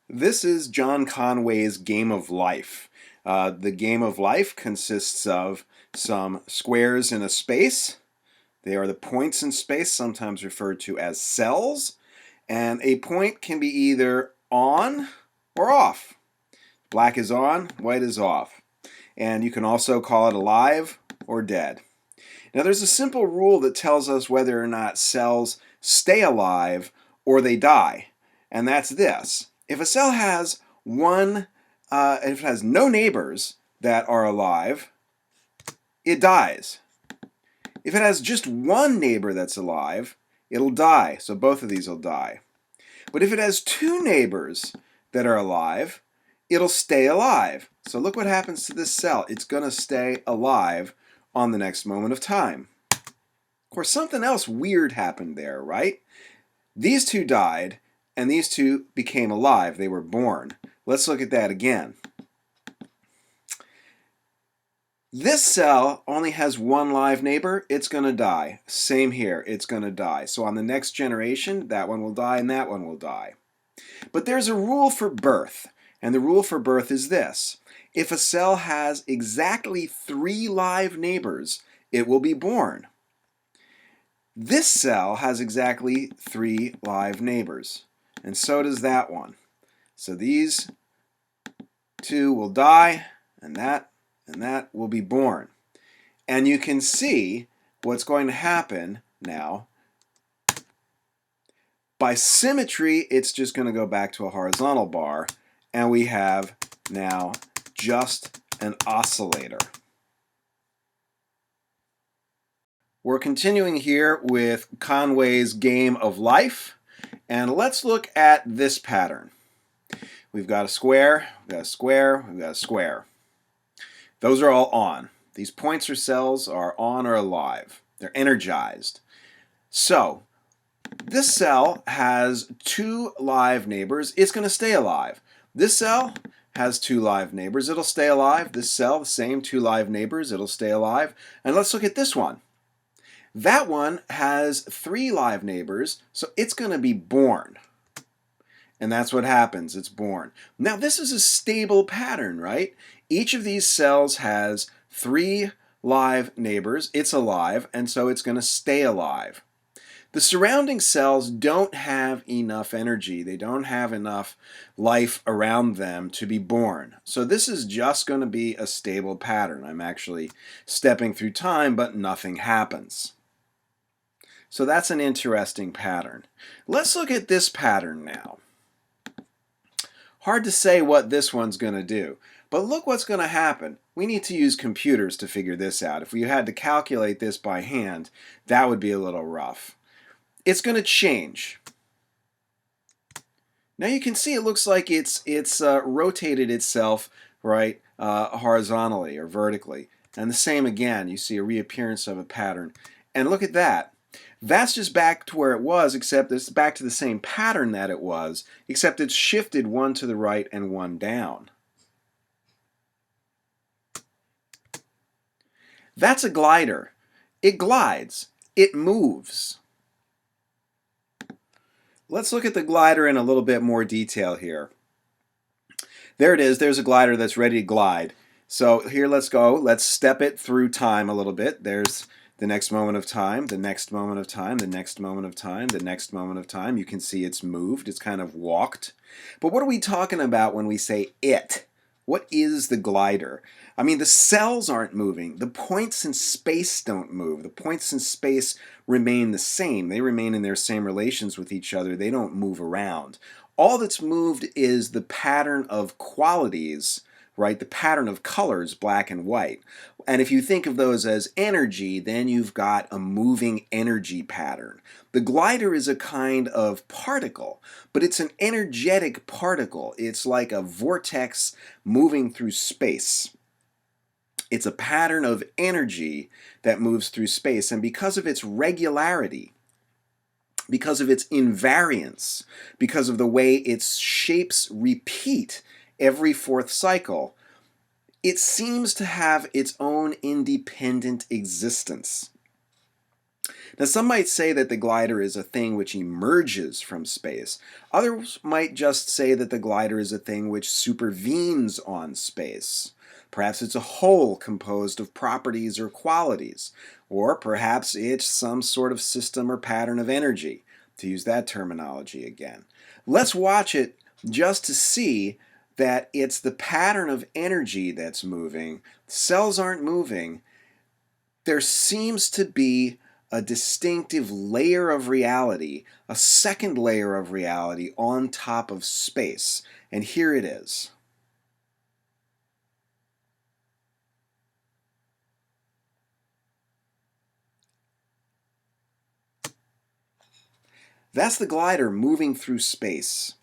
This is John Conway's Game of Life. The game of life consists of some squares in a space. They are the points in space, sometimes referred to as cells. And a point can be either on or off. Black is on, white is off. And you can also call it alive or dead. Now there's a simple rule that tells us whether or not cells stay alive or they die. And that's this. If a cell has if it has no neighbors that are alive, it dies. If it has just one neighbor that's alive, it'll die. So both of these will die. But if it has two neighbors that are alive, it'll stay alive. So look what happens to this cell. It's going to stay alive on the next moment of time. Of course, something else weird happened there, right? These two died, and these two became alive. They were born. Let's look at that again. This cell only has one live neighbor. It's going to die. Same here. It's going to die. So on the next generation, that one will die and that one will die. But there's a rule for birth, and the rule for birth is this. If a cell has exactly 3 live neighbors, it will be born. This cell has exactly 3 live neighbors, and so does that one. So these two will die, and that will be born. And you can see what's going to happen now. By symmetry, it's just going to go back to a horizontal bar, and we have now just an oscillator. We're continuing here with Conway's Game of Life, and let's look at this pattern. We've got a square, we've got a square, we've got a square. Those are all on. These points or cells are on or alive. They're energized. So, this cell has 2 live neighbors. It's going to stay alive. This cell has 2 live neighbors. It'll stay alive. This cell, the same 2 live neighbors. It'll stay alive. And let's look at this one. That one has 3 live neighbors, so it's going to be born. And that's what happens. It's born. Now, this is a stable pattern, right? Each of these cells has 3 live neighbors. It's alive, and so it's going to stay alive. The surrounding cells don't have enough energy. They don't have enough life around them to be born. So this is just going to be a stable pattern. I'm actually stepping through time, but nothing happens. So that's an interesting pattern. Let's look at this pattern now. Hard to say what this one's going to do, but look what's going to happen. We need to use computers to figure this out. If we had to calculate this by hand, that would be a little rough. It's going to change. Now you can see it looks like it's rotated itself right horizontally or vertically. And the same again, you see a reappearance of a pattern. And look at that. That's just back to where it was, except it's back to the same pattern that it was, except it's shifted one to the right and one down. That's a glider. It glides. It moves. Let's look at the glider in a little bit more detail here. There it is. There's a glider that's ready to glide. So here, let's go. Let's step it through time a little bit. There's the next moment of time, the next moment of time, the next moment of time, the next moment of time. You can see it's moved. It's kind of walked. But what are we talking about when we say it? What is the glider? I mean, the cells aren't moving. The points in space don't move. The points in space remain the same. They remain in their same relations with each other. They don't move around. All that's moved is the pattern of qualities, right? The pattern of colors, black and white. And if you think of those as energy, then you've got a moving energy pattern. The glider is a kind of particle, but it's an energetic particle. It's like a vortex moving through space. It's a pattern of energy that moves through space, and because of its regularity, because of its invariance, because of the way its shapes repeat every 4th cycle, it seems to have its own independent existence. Now, some might say that the glider is a thing which emerges from space. Others might just say that the glider is a thing which supervenes on space. Perhaps it's a whole composed of properties or qualities. Or perhaps it's some sort of system or pattern of energy, to use that terminology again. Let's watch it just to see that it's the pattern of energy that's moving. Cells aren't moving. There seems to be a distinctive layer of reality, a second layer of reality on top of space. And here it is. That's the glider moving through space.